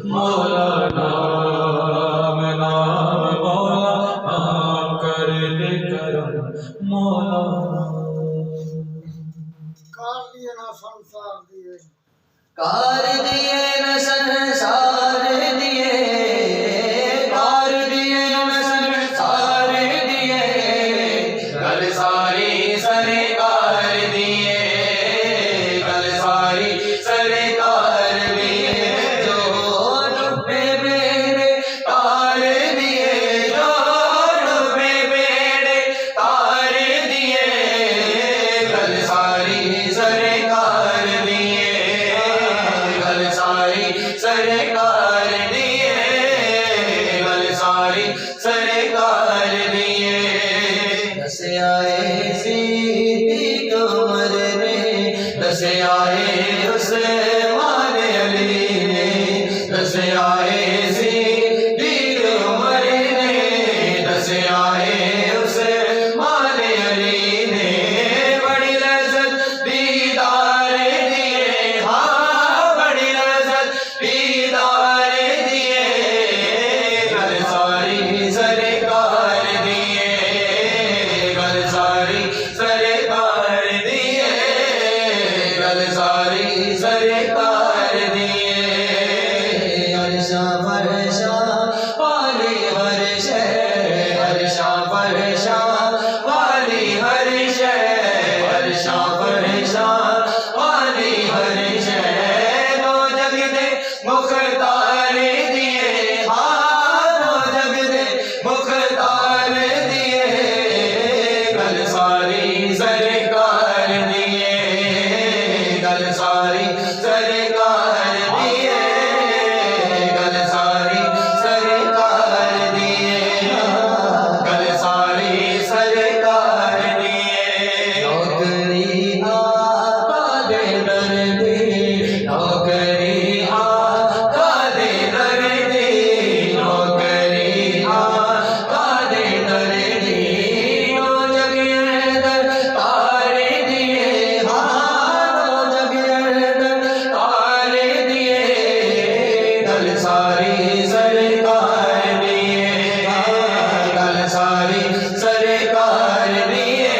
मौला नाम नाम मौला नाम कर दे करम मौला। कार दिए ना संसार दिए, कार दिए न संसार दिए, कार दिए न संसार दिए, गल सारी सरकार दिए, गल सारी सरकार दिए, जो डूबे बेड़े तार दिए, जो डूबे बेड़े तार दिए, गल सारी सरकार दिए, गल सारी सरकार दिए, गल सारी सरकार दिए। दस आए सीधी कमर में, दस आए उस्मान अली ने, दस आए सीधी कमर ने, दस आए उस्मान अली ने, बड़ी लज़्ज़त दीदार दिए, हाँ बड़ी लज़्ज़त दीदार दिए, गल सारी सरकार दिए, गल सारी सरकार दिए, गल सारी सरकार दिए। अर्शा फरशा वाली हर शय, अर्शा फरशा वाली हर शय, अर्शा फरशा वाली हर शय, दो जग दे मुख्तार दिए, हाँ दो जग दे मुख्तार दिए, गल सारी सरकार दिए, गल सारी सरकार दिए, गल सारी सरकार दिए, गल सारी सरकार दिए। नौकरी आका दे दर्दी, नौकरी आका दे दर्दी, नौकरी आका दे दर्दी, नो जग अंदर तारे दिए, हाँ नो जग अंदर तारे दिए, गल सारी सरकार दिए, गल सारी सरकार दिए,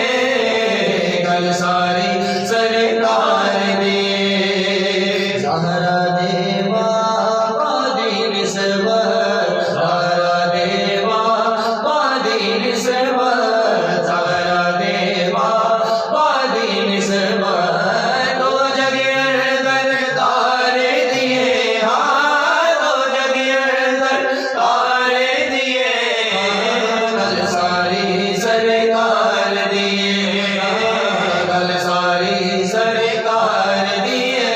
गल सारी सरकार दिए। ज़हरा देवा बादी निस्बत, ज़हरा देवा बादी निस्बत, ज़हरा देवा बादी निस्बत, दो जग अंदर तारे दिए, हाँ दो जग अंदर तारे दिए, गल सारी सरकार दिए, गल सारी सरकार दिए,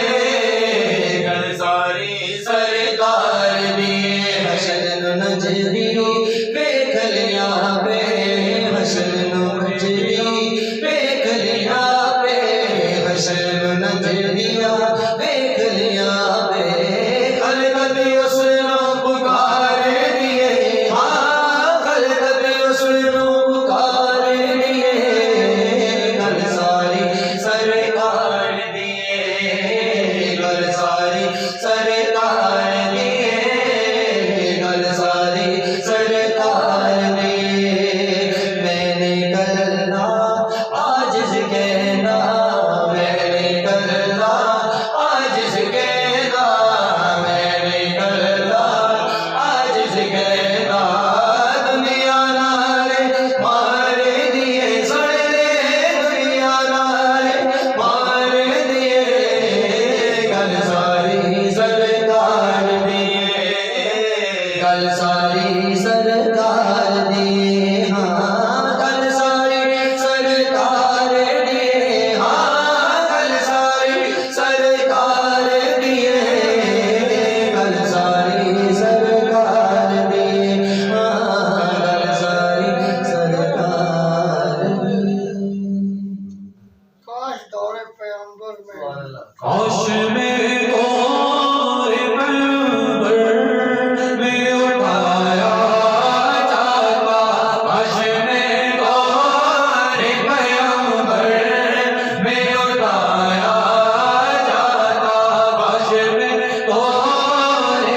गल सारी सरकार दिए। हसन नजरी वेख लिया पे, हसन नजरी वेख लिया पे, हसन नजरिया वेख लिया पे, खलकत उसनो पुकार दिए, हाँ खलकत उसनो पुकार दिए, गल सारी सरकार दिए, गल सारी सरकार दिए, गल सारी सरकार दिए। मैंने करना आजिज़ कहना, मैंने करना आजिज़ कहना, मैंने करना आजिज़ कहना, दुनिया नाले मार दिए, सुन ले दुनिया नाले मार दिए, गल सारी सरकार दिए, गल सारी सरकार दिए, हाँ गल सारी सरकार दिए, हाँ गल सारी सरकार दिए, गल सारी सरकार दिए, हाँ गल सारी सरकार दिए। काश दौरे पैगंबर में, काश में कोई पैगंबर में उठाया जाता, काश में कोई पैगंबर में उठाया जाता, काश में कोई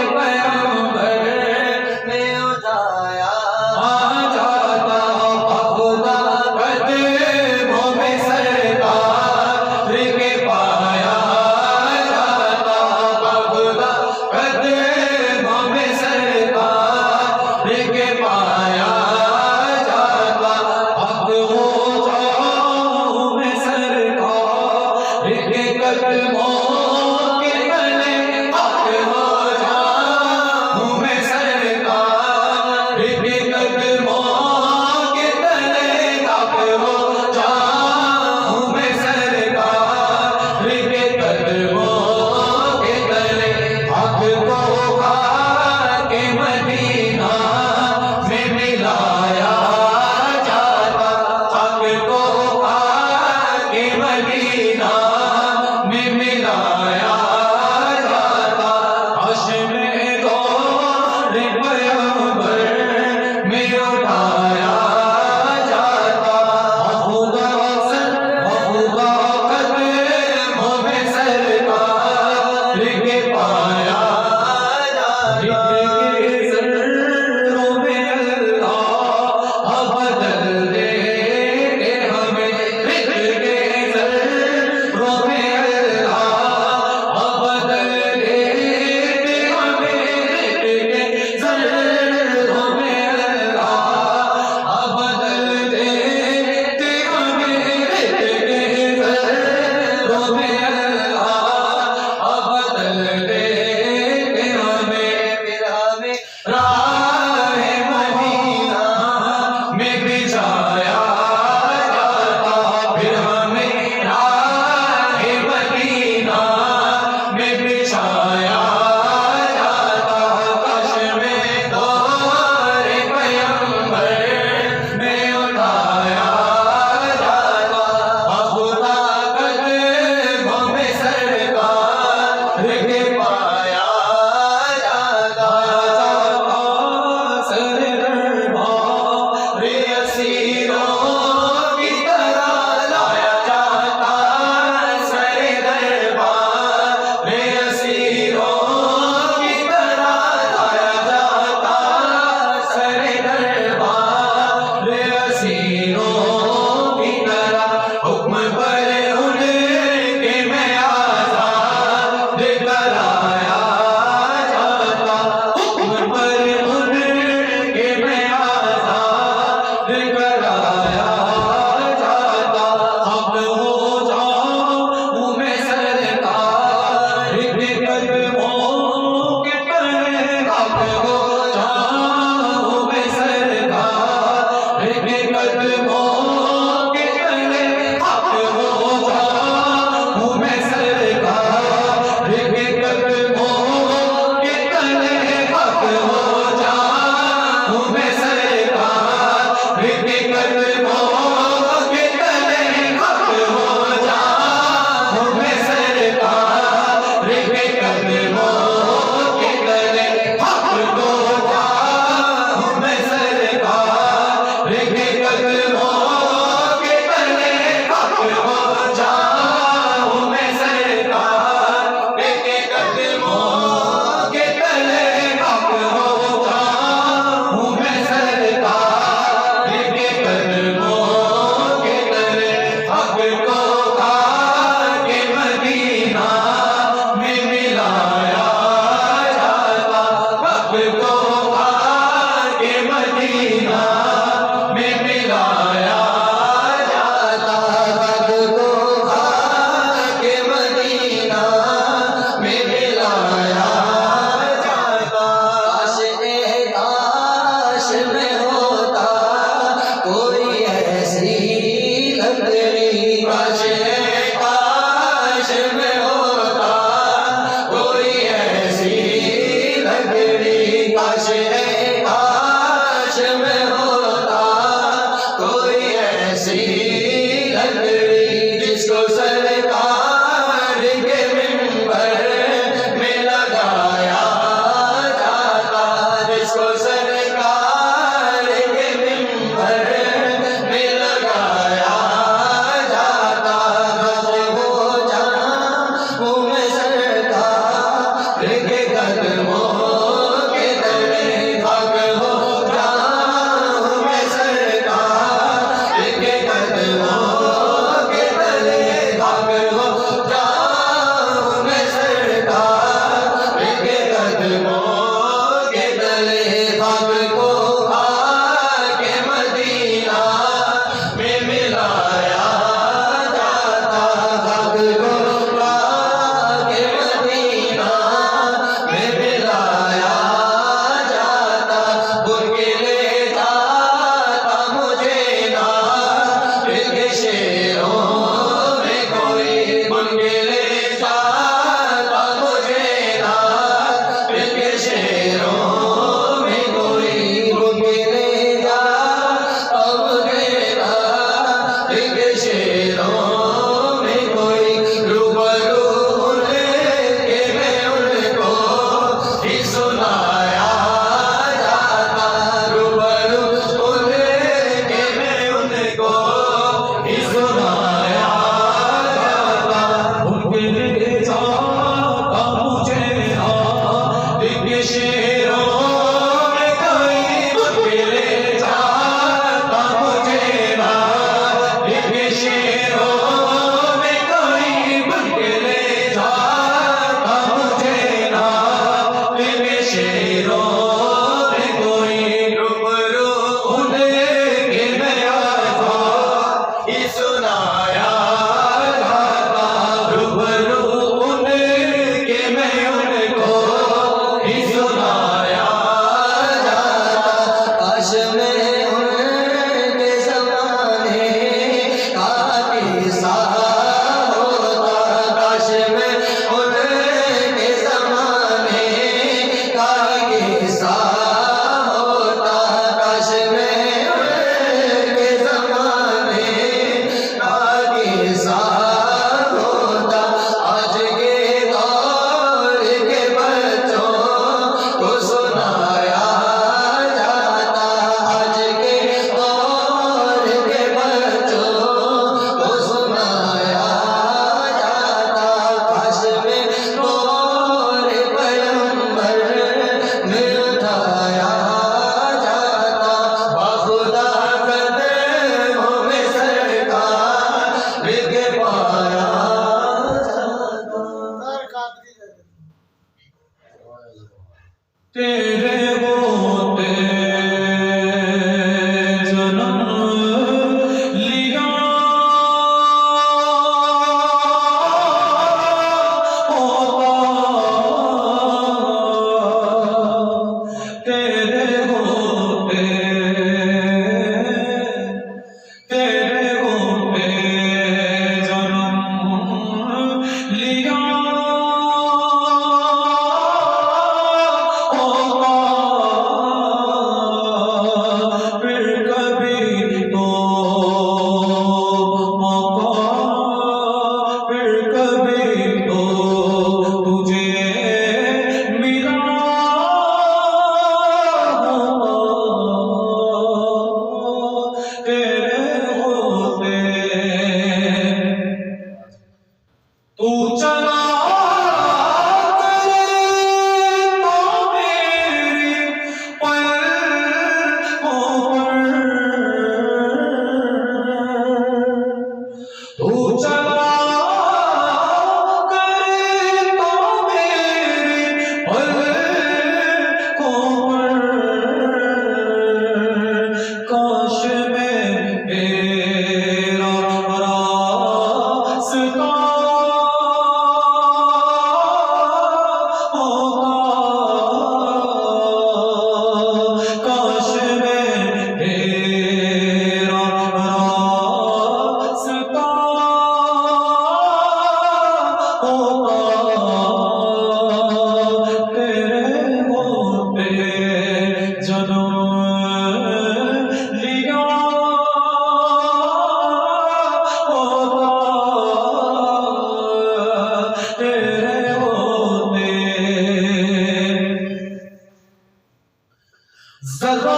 जाता मुझे दिव्य शेरों में कोई बुन के ले जाता मुझे दिव्य शेरों में कोई बुन के ले जाता मुझे दिव्य शेरों में कोई रूबरू उनके मैं आता ही सुनाया जाता रूबरू उनके मैं उनको ही सुनाया जाता काश में उनके ज़माने का किस्सा होता काश में उनके ज़माने का किस्सा होता काश में उनके ज़माने का किस्सा होता आज के दौर के बच्चों को सुनाया जाता आज के दौर के बच्चों को सुनाया जाता काश में दौर पैगंबर में उठाया जाता बाखुदा कदमों में सरकार के पाया जाता तार कादरी है तेरे होते जन्म लिया होता तेरे होते जन्म लिया फिर कभी तो मौका फिर कभी तो तुझे मिला तेरे होते तू चला करे तो मेरी पलकों पर तू चला करे तो मेरी पलकों पर काश में तेरा रास्ता काश में तेरा रास्ता तेरे होते जन्म लिया होता तेरे होते ज़रा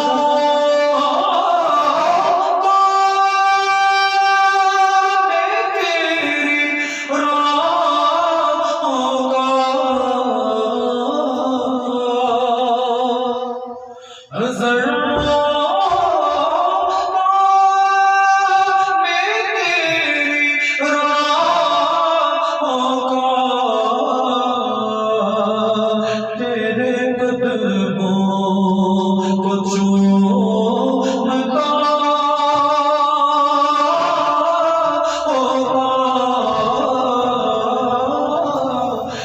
तेरी राहों का ज़रा तेरी राहों का तेरे कदमों को चूमता होता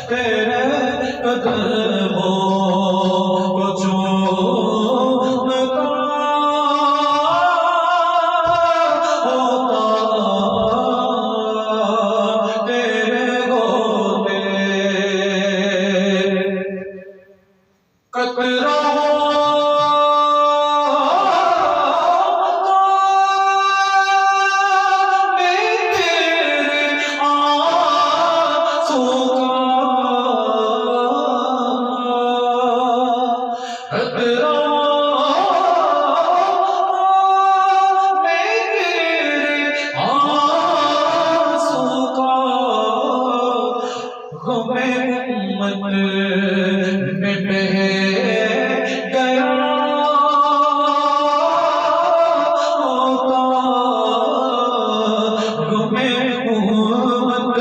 तेरे कदमों को चूमता होता तेरे होते कतरा गुमे उम्मत में बह गया गुमे उम्मत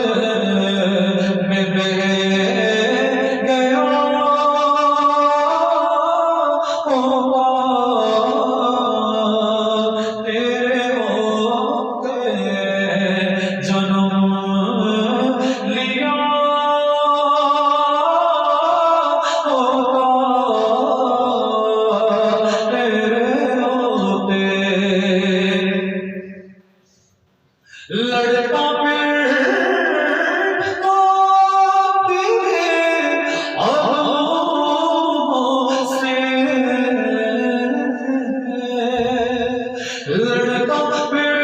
में बह गया तेरे होते जन्म लिया तेरे होते लड़का फिर से लड़का फिर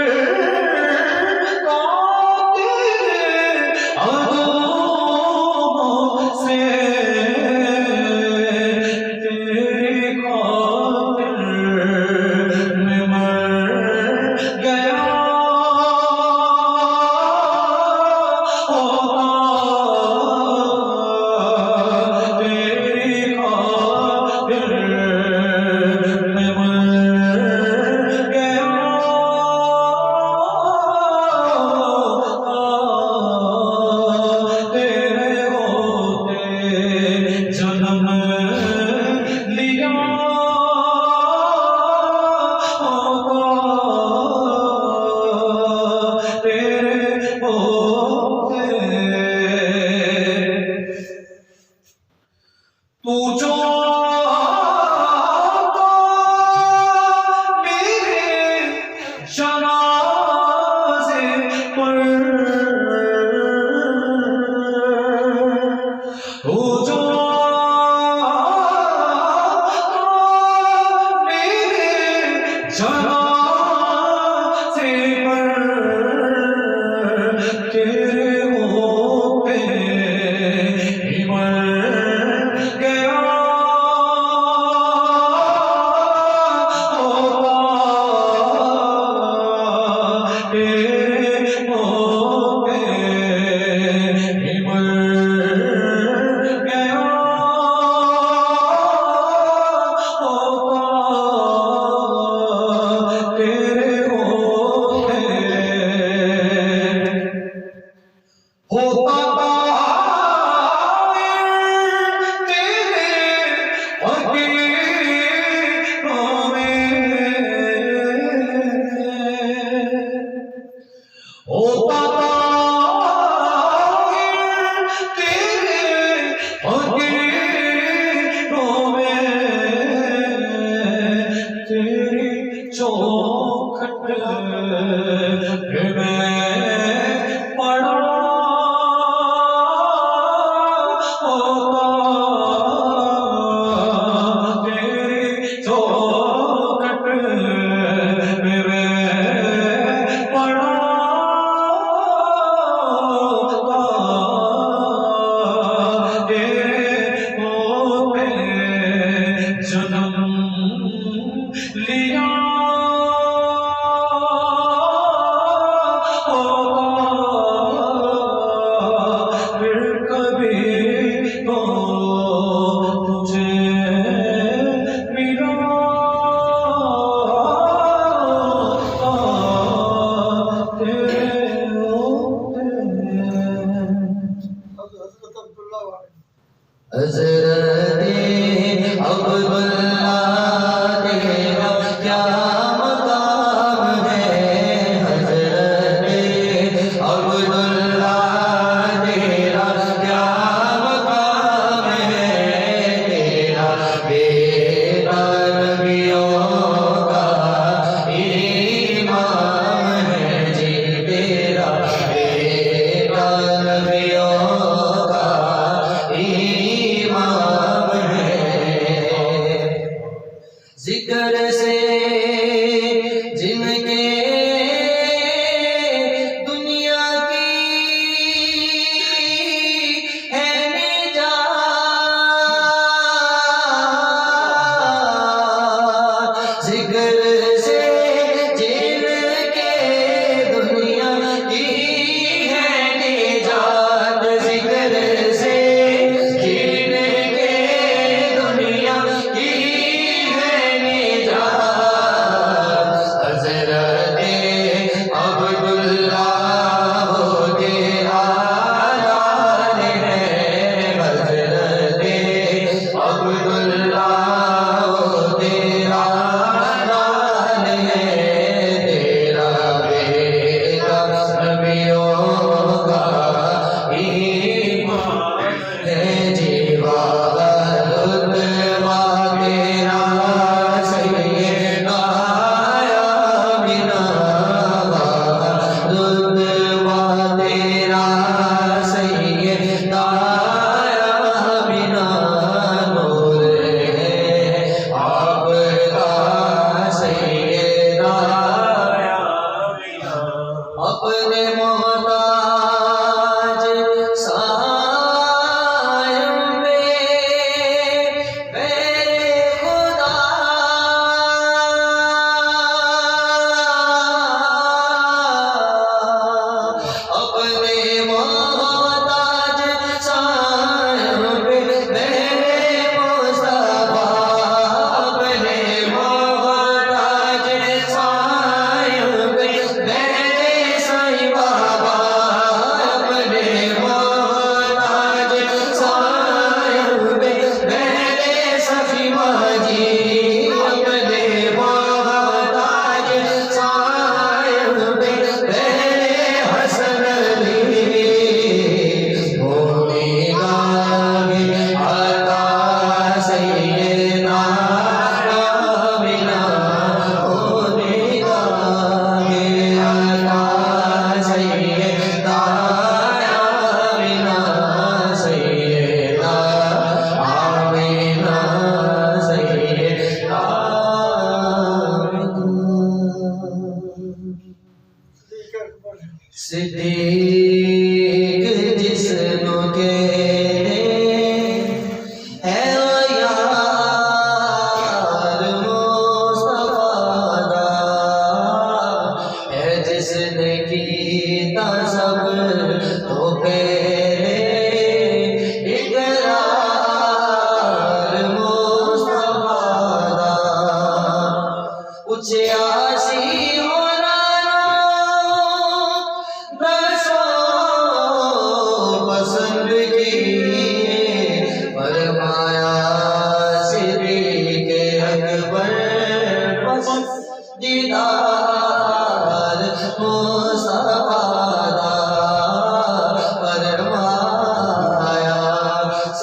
से तेरी खातिर में मर गया तेरी खातिर में मर गया तेरे होते जन्म लिया तेरे होते तू जो मेरे जनाज़े पर तू जो मेरे जनाज़े पर तेरे होते ही मर गया तेरे होते ही मर गया तेरे होते होता तेरे फकीरों में होता तेरे फकीरों में तेरी चौखट पे मैं पड़ा तेरी चौखट पे मैं पड़ा तेरे होते जन्म लिया फिर कभी तो तुझे मिला तेरे होते हजरत अब्दुल्ला वाले हज़रत अब्दुल्ला तेरा क्या मकाम है हज़रत अब्दुल्ला तेरा क्या मकाम है तेरा बेटा नबियों का इमाम है जी तेरा बेटा नबियों का इमाम है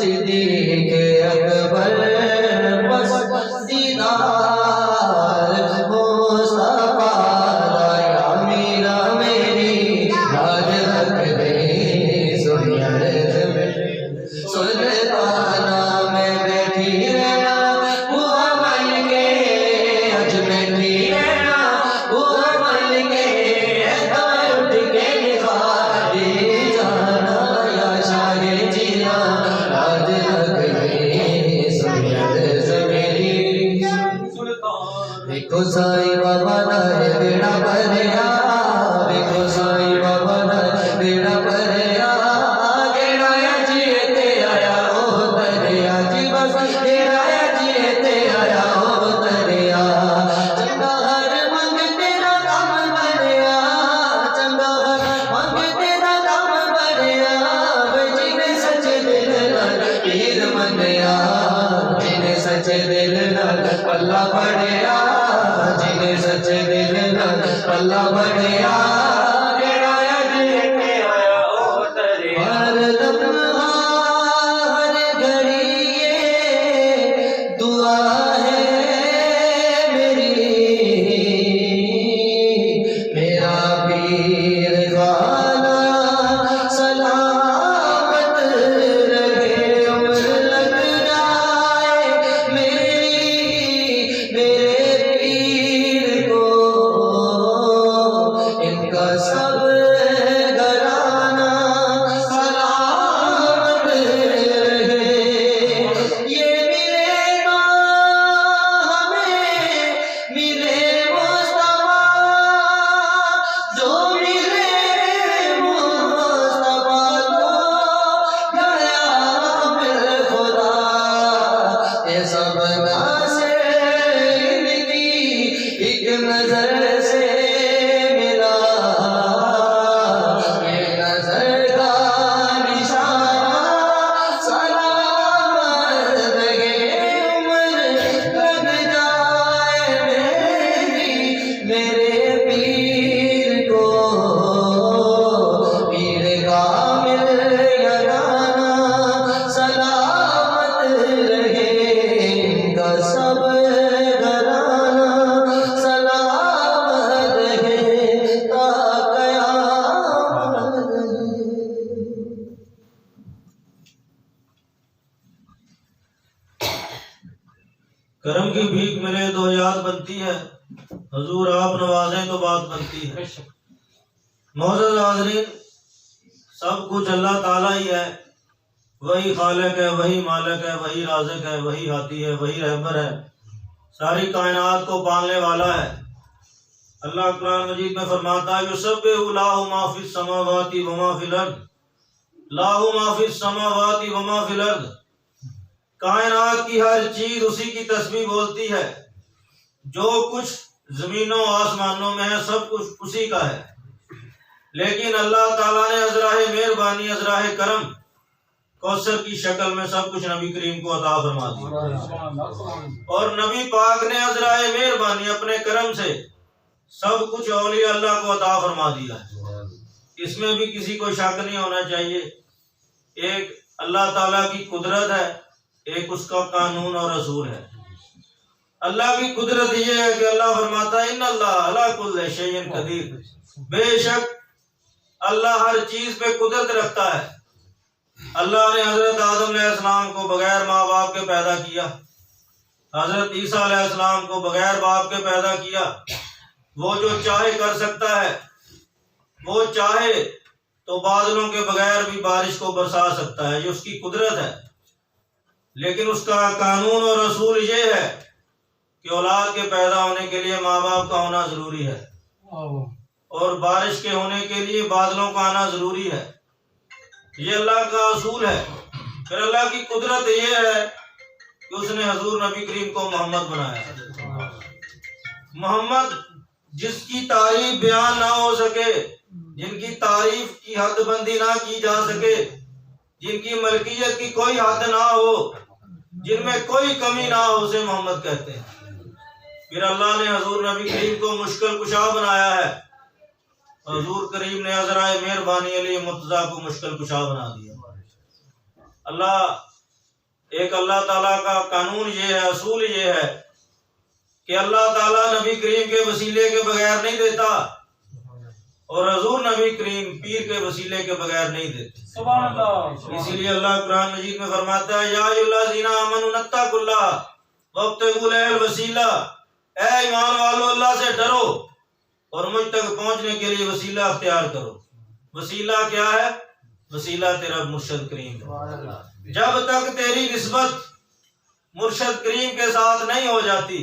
सिद्दीक़ अकबर बस दीदार मुस्तफा दा या मीरा मेरी लाज रख दे सुनिया सुल्ताना में बैठी रहना हुआ मन के अज बैठी रहना हुआ मन के उठ के निखारी जाना या शाहे जीना लाज रख दे सुनिया मेरी देखो साईं बाबा दा बेड़ा भरिया देखो साईं बाबा दा बेड़ा भरिया गेड़ा जी ते आया ओ दरिया जी बस गेड़ा जी ते आया ओ दरिया चंगा हर मंग तेरा काम बढ़िया चंगा हर मंग तेरा काम बढ़िया जिने सच्चे दिल नाल पीर मनिया जिने सच्चे दिल नाल पल्ला पड़िया जिने सच्चे दिल नाल पल्ला पड़िया गेड़ा जी ते आया ओ दरिया हर लम्हा हर घड़ी ये दुआ है मेरी मेरा पीर खाना सलामत रहे उम्र लग जाए मेरी मेरे पीर को इनका सब घराना सलामत रहे ये मिलेगा हमें मिले मुस्तफा जो मिले मुस्तफा को गया मिल खुदा ये सब से इनकी एक नजर से मिला ये नजर का निशाना सलामत रहे उम्र लग जाए मेरी मेरे पीर को पीर कामिल यगाना सलामत रहे इनका सब घराना सलामत रहे ता क़यामत रहे। करम की भीख मिले तो याद बनती है, हजूर आप नवाजें तो बात बनती है। मौजूद हाज़रीन, सब कुछ अल्लाह ताला ही है, वही खालिक है, वही मालिक है, वही राज़िक है, वही हाती है, वही रहबर है, सारी कायनात को पालने वाला है। अल्लाह कुरान मजीद में फरमाता है युसब्बिहु लाहु मा फिस समावाति व मा फिल अर्द, लाहु मा फिस समावाति व मा फिल अर्द। कायनात की हर चीज उसी की तस्बीह बोलती है, जो कुछ जमीनों आसमानों में है सब कुछ उसी का है। लेकिन अल्लाह ताला ने अज़राए मेहरबानी अज़राए करम कौसर की शक्ल में सब कुछ नबी करीम को अता फरमा दिया, और नबी पाक ने अज़राए मेहरबानी अपने करम से सब कुछ औलिया अल्लाह को अता फरमा दिया है। इसमें भी किसी को शक नहीं होना चाहिए। एक अल्लाह ताला की कुदरत है, एक उसका कानून और रसूल है। अल्लाह की कुदरत ये है कि अल्लाह फरमाता है इन्नल्लाह अला कुल्लि शैइन कदीर, बेशक अल्लाह हर चीज पे कुदरत रखता है। अल्लाह ने हजरत आदम अलैहिस्सलाम को बगैर माँ बाप के पैदा किया, हजरत ईसा अलैहिस्सलाम को बगैर बाप के पैदा किया। वो जो चाहे कर सकता है, वो चाहे तो बादलों के बगैर भी बारिश को बरसा सकता है, ये उसकी कुदरत है। लेकिन उसका कानून और रसूल ये है कि औलाद के पैदा होने के लिए माँ बाप का होना जरूरी है, और बारिश के होने के लिए बादलों का आना जरूरी है। ये अल्लाह का असूल है। फिर अल्लाह की कुदरत ये है कि उसने हजूर नबी करीम को मोहम्मद बनाया। मोहम्मद जिसकी तारीफ बयान ना हो सके, जिनकी तारीफ की हदबंदी ना की जा सके, जिनकी मलकियत की कोई हद ना हो, जिनमें कोई कमी ना हो, उसे मोहम्मद कहते हैं। फिर अल्लाह ने हजूर नबी करीम को मुश्किल कुशा बनाया है। हजूर करीम ने अज़राए मेहरबानी अली मुर्तज़ा को मुश्किल कुशा बना दिया। अल्लाह एक अल्लाह ताला का कानून ये है, असूल ये है कि अल्लाह ताला नबी करीम के वसीले के बगैर नहीं देता और हजूर नबी करीम पीर के वसीले के बगैर नहीं देते। सुभान अल्लाह। इसीलिए अल्लाह कुरान मजीद में फरमाता है या अय्युहल्लज़ीना आमनू नत्तकुल्लाह वब्तगू लहल वसीला, ऐ ईमान वालों अल्लाह से डरो और मुझ तक पहुंचने के लिए वसीला अख्तियार करो। वसीला क्या है? वसीला तेरा मुर्शद करीम है। जब तक तेरी निस्बत मुर्शद करीम के साथ नहीं हो जाती,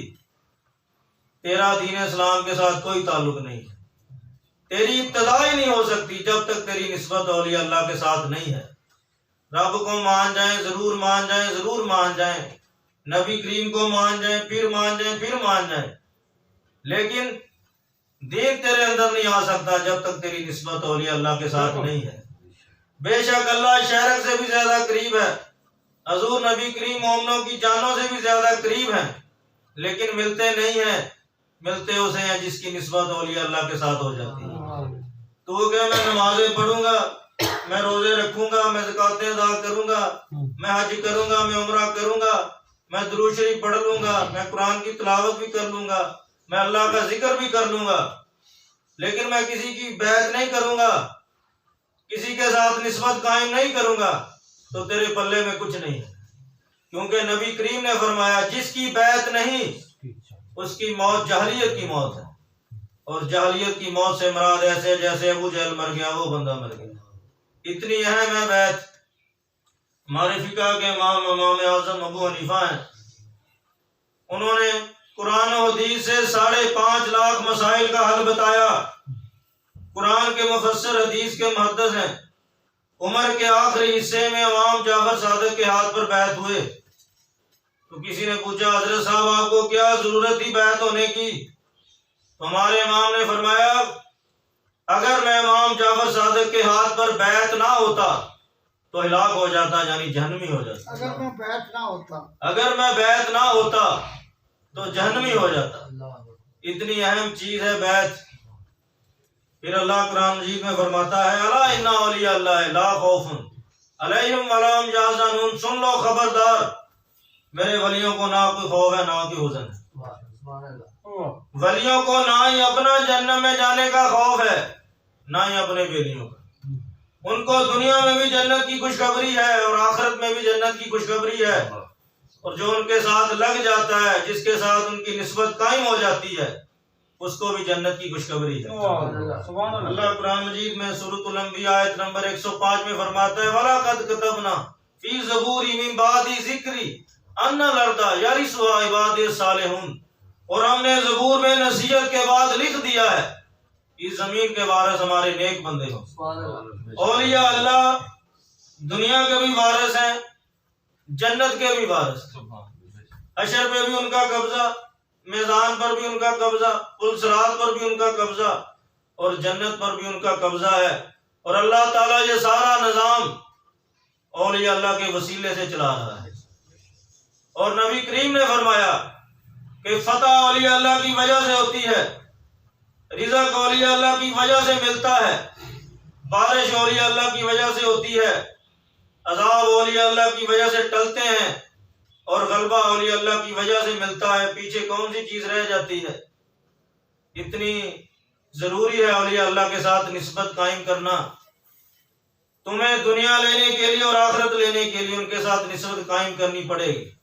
तेरा दीन इस्लाम के साथ कोई ताल्लुक नहीं है। तेरी इब्तिदा ही नहीं हो सकती जब तक तेरी निस्बत औलिया अल्लाह के साथ नहीं है। रब को मान जाए, जरूर मान जाए, जरूर मान जाए, नबी करीम को मान जाए, फिर मान जाए, फिर मान जाए, लेकिन दीन तेरे अंदर नहीं आ सकता जब तक तेरी निस्बत औलिया अल्लाह के साथ नहीं है। बेशक अल्लाह शरक से भी ज्यादा करीब है, हजूर नबी करीम मोमिनों की जानों से भी ज्यादा करीब है, लेकिन मिलते नहीं है। मिलते उसे हैं जिसकी निस्बत औलिया अल्लाह के साथ हो जाती है। तो क्या मैं नमाजें पढ़ूंगा, मैं रोजे रखूंगा, मैं ज़कातें अदा करूंगा, मैं हज करूंगा, मैं उम्रा करूंगा, मैं दुरूद शरीफ पढ़ लूंगा, मैं कुरान की तिलावत भी कर लूंगा, मैं अल्लाह का जिक्र भी कर लूंगा, लेकिन मैं किसी की बैत नहीं करूंगा, किसी के साथ निस्बत कायम नहीं करूंगा, तो तेरे पल्ले में कुछ नहीं है। क्योंकि नबी करीम ने फरमाया जिसकी बैत नहीं उसकी मौत जहलियत की मौत है, और जहलियत की मौत से मुराद ऐसे जैसे अबू जहल मर गया वो बंदा मर गया। इतनी अहम है बैत। हमारे फिका के इमाम आज़म अबू हनीफा हैं, उन्होंने कुरान और हदीस से 5.5 लाख मसाइल का हल बताया। कुरान के मुफस्सिर, हदीस के मुहद्दिस हैं। उम्र के आखिरी हिस्से में इमाम जाफर सादिक के हाथ पर बैत हुए, तो किसी ने पूछा हजरत साहब आपको क्या जरूरत थी बैत होने की? तो हमारे इमाम ने फरमाया अगर मैं इमाम जाफर सादिक के हाथ पर बैत ना होता तो हिलाक हो जाता, यानी जहन्नमी हो जाता। अगर मैं बैत ना होता, अगर मैं बैत ना होता तो जहन्नमी हो जाता। इतनी अहम चीज है बैत। फिर अल्लाह कुरान मजीद में फरमाता है अला इन्ना औलिया अल्लाह ला खौफुन अलैहिम वला हुम यहज़नून, सुन लो खबरदार, मेरे वलियों को ना कोई खौफ है ना कोई हुज़न है। वलियों को ना ही अपना जन्नत में जाने का खौफ है, ना ही अपने बेलियों का। उनको दुनिया में भी जन्नत की खुशखबरी है और आखिरत में भी जन्नत की खुशखबरी है, और जो उनके साथ लग जाता है, जिसके साथ उनकी निस्बत कायम हो जाती है, उसको भी जन्नत की खुशखबरी है। अल्लाह कुरान मजीद में सूरतुल अंबिया आयत नंबर 105 में फरमाता है वला कद कतबना फी ज़बूरी मिन बादी ज़िक्री अन्ना लर्दा यरिसुहा इबादी सालिहून, और हमने ज़बूर में नसीहत के बाद लिख दिया है इस जमीन के वारिस हमारे नेक बंदे हो। औलिया अल्लाह दुनिया के भी वारिस हैं, जन्नत के भी वारिस। हशर पे भी उनका कब्जा, मैदान पर भी उनका कब्जा, पुल सिरात पर भी उनका कब्जा, और जन्नत पर भी उनका कब्जा है। और अल्लाह ताला ये सारा निजाम औलिया अल्लाह के वसीले से चला रहा है। और नबी करीम ने फरमाया कि फतह औलिया अल्लाह की वजह से होती है, रिज़्क़ औलिया अल्लाह की वजह से मिलता है, बारिश औलिया अल्लाह की वजह से होती है, अज़ाब औलिया अल्लाह की वजह से टलते हैं, और गलबा औलिया अल्लाह की वजह से मिलता है। पीछे कौन सी चीज रह जाती है? इतनी जरूरी है औलिया अल्लाह के साथ निस्बत कायम करना। तुम्हें दुनिया लेने के लिए और आखिरत लेने के लिए उनके साथ निस्बत कायम करनी पड़ेगी।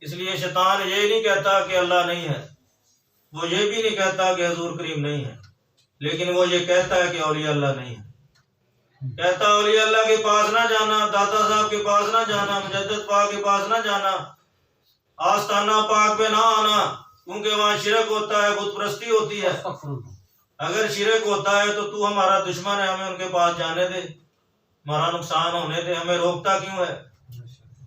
इसलिए शैतान ये नहीं कहता कि अल्लाह नहीं है, वो ये भी नहीं कहता कि हुजूर करीम नहीं है, लेकिन वो ये कहता है कि औलिया अल्लाह नहीं है। कहता औलिया अल्लाह के पास ना जाना, दाता साहब के पास ना जाना, मुजद्दिद पाक के पास ना जाना, आस्ताना पाक पे ना आना, क्योंकि वहाँ शिरक होता है, बुत परस्ती होती है। अगर शिरक होता है तो तू हमारा दुश्मन है, हमें उनके पास जाने दे, हमारा नुकसान होने दे। हमें रोकता क्यों है?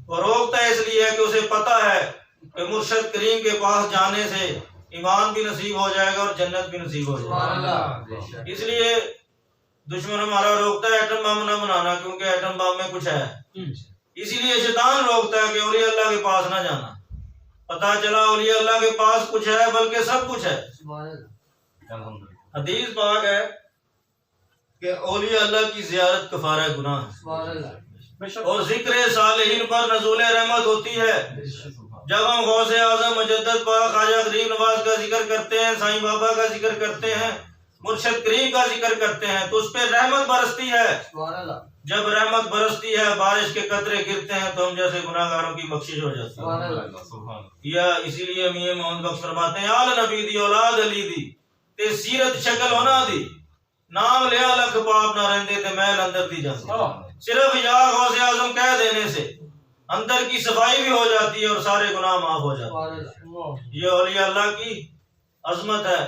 वो रोकता इसलिए है कि उसे पता है कि मुर्शद करीम के पास जाने से ईमान भी नसीब हो जाएगा और जन्नत भी नसीब हो जाएगा। इसलिए दुश्मन हमारा रोकता है एटम बम ना बनाना, क्योंकि एटम बम में कुछ है। इसीलिए शैतान रोकता है कि औलिया अल्लाह के पास ना जाना। पता चला औलिया अल्लाह के पास कुछ है, बल्कि सब कुछ है। हदीस पाक है कि औलिया अल्लाह की ज़ियारत कफारा गुनाह है। और जिक्र सालिहीन पर नज़ूल रहमत होती है। जब हम गौसे आज़म मुजद्दद पाक ख्वाजा गरीब नवाज का जिक्र करते हैं, साईं बाबा का जिक्र करते हैं, मुर्शिद करीम का जिक्र करते हैं, तो उस पर रहमत बरसती है। जब रहमत बरसती है, बारिश के कतरे गिरते हैं, तो हम जैसे गुनाहगारों की बख्शिश हो जाती है। या इसीलिए मियां मोहम्मद बख्श फरमाते हैं, आल नबी दी औलाद अली दी ते सीरत शक्ल होना दी, नाम लिया लख पाप ना रहंदे ते मैल अंदर दी जाती। सिर्फ या गौसे आज़म कह देने से अंदर की सफाई भी हो जाती है और सारे गुनाह माफ हो जाते हैं। ये औलिया अल्लाह की अजमत है।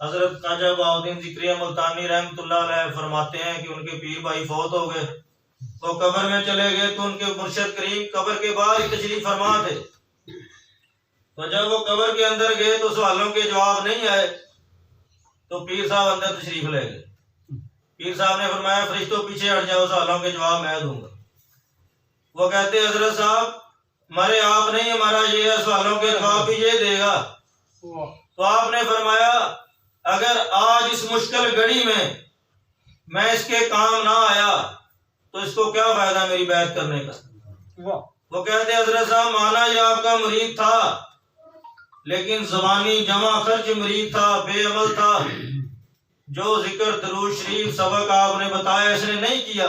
हजरत ख्वाजा बहाउद्दीन ज़िक्रिया मुल्तानी रहमतुल्लाह अलैह फरमाते हैं कि उनके पीर भाई फौत हो गए, तो कब्र में चले गए, तो उनके मुर्शिद करीम कब्र के बाहर ही तशरीफ फरमा थे। तो जब वो कब्र के अंदर गए तो सवालों के जवाब नहीं आए, तो पीर साहब अंदर तशरीफ ले गए। पीर साहब ने फरमाया, फरिश्तों पीछे हट जाओ, सवालों के जवाब मैं दूंगा। वो कहते, हजरत साहब मरे आप नहीं, हमारा ये है, सवालों के जवाब भी ये देगा। तो आपने फरमाया, अगर आज इस मुश्किल घड़ी में मैं इसके काम ना आया तो इसको क्या फायदा मेरी बैत करने का। वो कहते, हजरत साहब माना ये आपका मुरीद था, लेकिन ज़बानी जमा खर्च मुरीद था, बेअमल था। जो जिक्र दरूद शरीफ सबक आपने बताया इसने नहीं किया।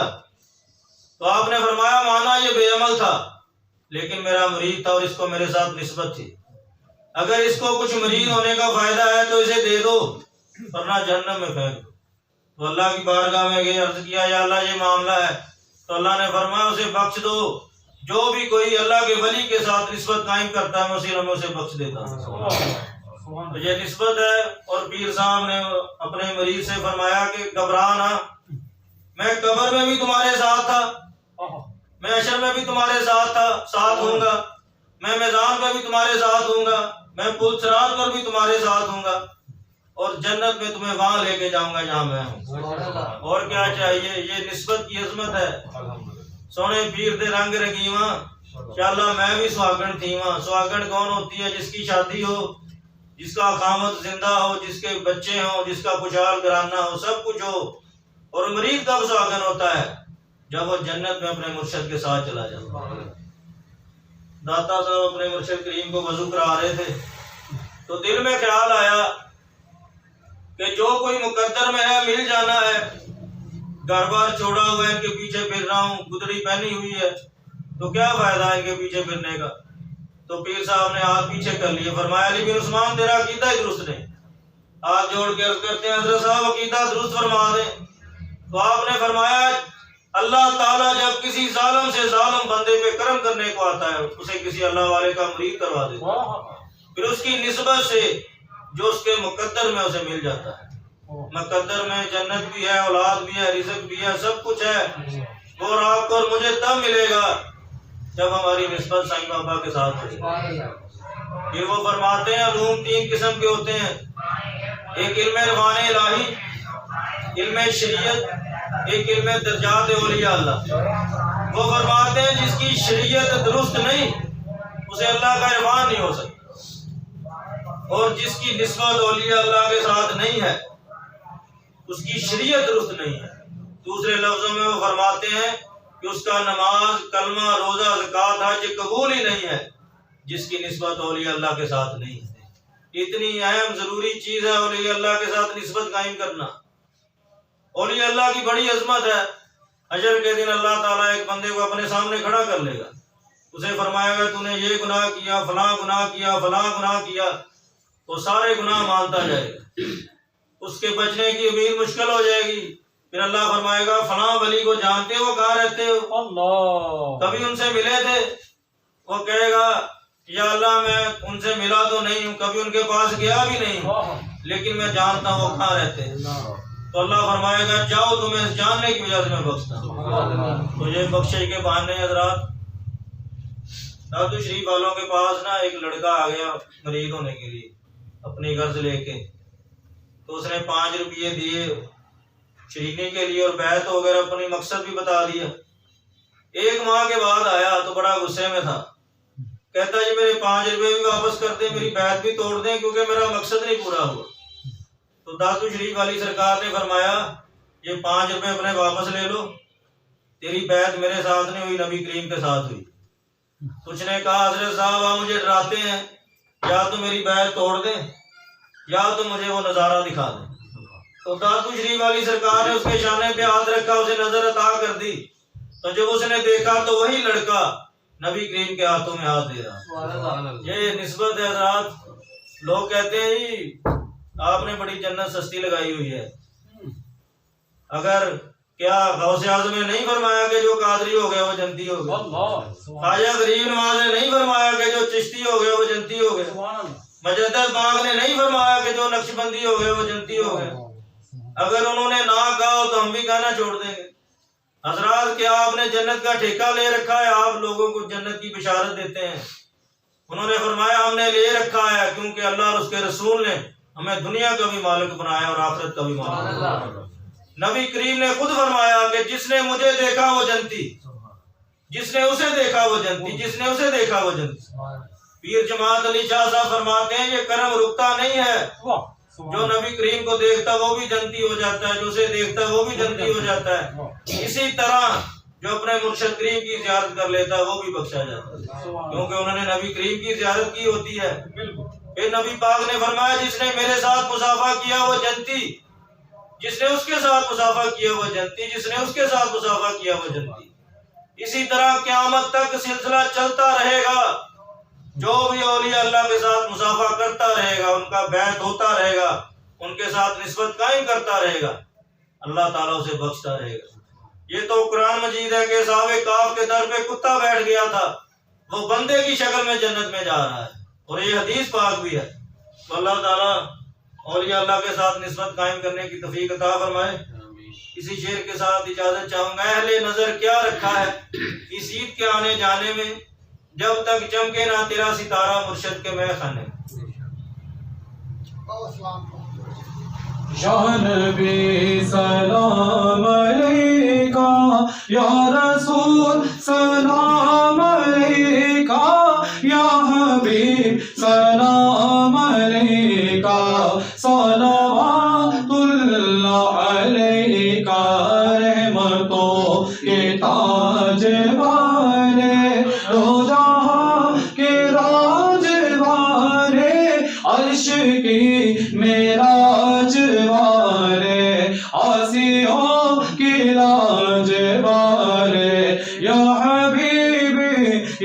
तो आपने फरमाया, माना ये बेअमल था, लेकिन मेरा मुरीद था और इसको मेरे साथ निस्बत थी। अगर इसको कुछ मुरीद होने का फायदा है तो इसे दे दो, वरना जहन्नम में फेंक दो। तो अल्लाह की बारगाह में गए, अर्ज किया, या अल्लाह ये मामला है। तो अल्लाह ने फरमाया, उसे बख्श दो। जो भी कोई अल्लाह के वली के साथ निस्बत कायम करता है, मैं उसे बख्श देता हूँ। तो ये निस्बत है। और पीर साहब ने अपने मरीज से फरमाया कि घबराना, मैं कब्र में भी तुम्हारे साथ था, मैं अशर में भी तुम्हारे साथ हूँगा, मैं मैदान में भी तुम्हारे साथ हूँगा, मैं पुल सिरात पर भी तुम्हारे साथ हूँगा, और जन्नत में तुम्हें वहां लेके जाऊंगा जहां मैं हूँ। और क्या चाहिए। ये निस्बत की अजमत है। सोने पीर दे रंग रंगीवा, शाला मैं भी सुहागन थी वहां। सुहागन कौन होती है? जिसकी शादी हो, जिसका खामद जिंदा हो, जिसके बच्चे हो, जिसका खुशहाल घराना हो, सब कुछ हो। और मरीज कब सुहागन होता है? जब वो जन्नत में अपने मुर्शिद के साथ चला जाता है। दाता साहब अपने मुर्शिद करीम को वजू करा रहे थे, तो दिल में ख्याल आया कि जो कोई मुकद्दर में है मिल जाना है। घर बार छोड़ा हुआ है, इनके पीछे फिर रहा हूँ, गुदड़ी पहनी हुई है, तो क्या फायदा है इनके पीछे फिरने का। तो पीर साहब ने हाथ पीछे कर लिए, फरमाया, अली बिन उस्मान तेरा अकीदा ही दुरुस्त नहीं। हाथ जोड़ के अर्ज करते हैं, हज़रत साहब अकीदा दुरुस्त फरमा दें। तो आपने फरमाया, अल्लाह ताला जब किसी जालिम से जालिम बंदे पे करम करने को आता है, उसे किसी अल्लाह वाले का मुरीद करवा देता है, फिर उसकी निस्बत से जो उसके मुकद्दर में उसे मिल जाता है। मुकद्दर में जन्नत भी है, औलाद भी है, रिज़्क़ भी है, सब कुछ है। वो आपको और मुझे तब मिलेगा जब हमारी निस्बत साईं बाबा के साथ हो। फिर वो फरमाते हैं, उलूम तीन किस्म के होते हैं। एक इल्म रवाने इलाही, इल्म शरीयत, एक इल्म दर्जात औलिया अल्लाह। वो फरमाते हैं, जिसकी शरीयत दुरुस्त नहीं उसे अल्लाह का इरफान नहीं हो सकता, और जिसकी निस्बत औलिया अल्लाह के साथ नहीं है उसकी शरीयत दुरुस्त नहीं है। दूसरे लफ्जों में वो फरमाते हैं कि उसका नमाज, कलमा, रोजा, ज़कात, हज कबूल ही नहीं है, जिसकी निस्बत औलिया अल्लाह के साथ नहीं है। इतनी अहम जरूरी चीज है औलिया अल्लाह के साथ निस्बत कायम करना। औलिया अल्लाह की बड़ी अजमत है। हशर के दिन अल्लाह ताला एक बंदे को अपने सामने खड़ा कर लेगा, उसे फरमाएगा, तूने ये गुनाह किया, फलां गुनाह किया, फलां गुनाह किया, तो सारे गुनाह मानता जाएगा। उसके बचने की उम्मीद मुश्किल हो जाएगी। फिर अल्लाह फरमाएगा, फलां वली को जानते हो, कहाँ रहते हो? अल्लाह। कभी उनसे मिले थे? वो कहेगा, या अल्लाह मैं उनसे मिला तो नहीं हूँ, कभी उनके पास गया भी नहीं हूँ, लेकिन मैं जानता हूँ वो कहाँ रहते हैं। तो अल्लाह फरमाएगा, जाओ, तुम्हें जानने की वजह से मैं बख्शता हूँ। तो ये बख्शिश के बहाने हजरात, दादू शरीफ वालों के पास ना एक लड़का आ गया मरीज होने के लिए अपनी गर्ज लेके। तो उसने 5 रुपये दिए शरीनी के लिए और बैत वगैरह अपनी मकसद भी बता दिया। 1 माह के बाद आया तो बड़ा गुस्से में था, कहता जी मेरे 5 रुपये भी वापस कर दे, मेरी बैत भी तोड़ दें, क्योंकि मेरा मकसद नहीं पूरा हुआ। तो दादू शरीफ वाली सरकार ने फरमाया, ये 5 रुपये अपने वापस ले लो, तेरी बैत मेरे साथ नहीं हुई, नबी करीम के साथ हुई। कुछ ने कहा हजरत साहब आप मुझे डराते हैं, या तो मेरी बैत तोड़ दें या तो मुझे वो नज़ारा दिखा दें। तो दादू शरीफ वाली सरकार ने उसके शाने पे हाथ रखा, उसे नजर अता कर दी। तो जब उसने देखा तो वही लड़का नबी करीम के हाथों में हाथ दे रहा। ये निस्बत है हज़रात। लोग कहते हैं जी आपने बड़ी जन्नत सस्ती लगाई हुई है। अगर क्या गौसे आज़म ने नहीं फरमाया कि जो कादरी हो गया वो जन्नती हो गया? ख्वाजा गरीब नवाज ने नहीं फरमाया कि जो चिश्ती हो गया वो जन्नती हो गया? मजद्दद बाग ने नहीं फरमाया कि जो नक्शबंदी हो गया वो जन्नती हो गया? अगर उन्होंने ना कहा तो हम भी कहना छोड़ देंगे। हजरात क्या आपने जन्नत का ठेका ले रखा है? आप लोगों को जन्नत की बिशारत देते हैं। उन्होंने फरमाया हमने ले रखा है क्योंकि अल्लाह और उसके रसूल ने हमें दुनिया का भी मालिक बनाया और आखिरत का भी मालिक बनाया। नबी करीम ने खुद फरमाया कि जिसने मुझे देखा वो जन्नती, जिसने उसे देखा वो जन्नती, जिसने उसे देखा वो जन्नती। पीर जमात अली शाह साहब फरमाते हैं ये कर्म रुकता नहीं है। जो नबी करीम को देखता वो भी जन्नती हो जाता है, जो उसे देखता वो भी जन्नती हो जाता है। इसी तरह जो अपने मुर्शिद करीम की ज़ियारत कर लेता है वो भी बख्शा जाता है, क्योंकि उन्होंने नबी करीम की ज़ियारत की होती है। फिर नबी पाक ने फरमाया जिसने मेरे साथ मुसाफा किया वो जन्नती, जिसने उसके साथ मुसाफा किया वो जन्नती, जिसने उसके साथ मुसाफा किया वो जन्नती। इसी तरह क़यामत तक सिलसिला चलता रहेगा। जो भी औलिया अल्लाह के साथ मुसाफा करता रहेगा, उनका बैत होता रहेगा, उनके साथ निस्बत कायम करता रहेगा, अल्लाह ताला उसे बख्शता रहेगा। ये तो कुरान मजीद है कि साहब काफ के दर पे कुत्ता बैठ गया था, वो बंदे की शक्ल में जन्नत में जा रहा है, और ये हदीस पाक भी है। तो अल्लाह ताला औलिया अल्लाह के साथ निस्बत कायम करने की तौफीक अता फरमाए। इसी शेर के साथ इजाजत चाहूंगा। अहले नजर क्या रखा है इस ईद के आने जाने में, जब तक चमके ना तेरा सितारा मुर्शिद के मैं खाने। या नबी सलाम अलैका, या रसूल सलाम अलैका, या हबीब सलाम अलैका, सलावतुल्लाह अलैका। रहमतों के ताज वाले, दो जहां के राज वाले, अर्श की मेराज वाले, आसियों की लाज वाले, या हबीबी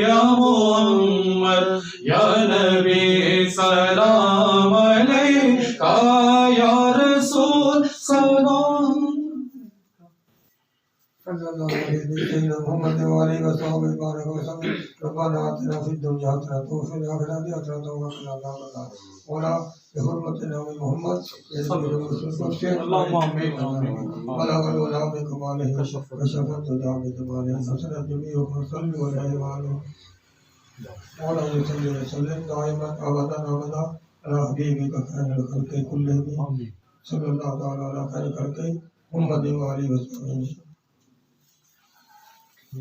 या मोहम्मद या नबी सलाम अलैका, या रसूल सलाम। मोहम्मद वाले वसल्लम बारक वसल्लम। रब्बाना आतिना फिद दुनिया हसनतन व फिल आखिरति हसनतन व क़िना अज़ाबन्नार। मौला बिहुर्मति नाम मोहम्मद अल्लाहुम्मा आमीन। बलगल वला बिकमालिहि कशफत दुजा बिजमालिहि हसनत जमीउ फसल्लि अलैहि व आलिहि। मौला सल्लि व सल्लिम दाइमन अबदन अबदा अला हबीबिका खैरुल खल्क़ि कुल्लिहिम। सल्लल्लाहु तआला अला खैरिल खल्क़ि मुहम्मद व आलिहि वसल्लम।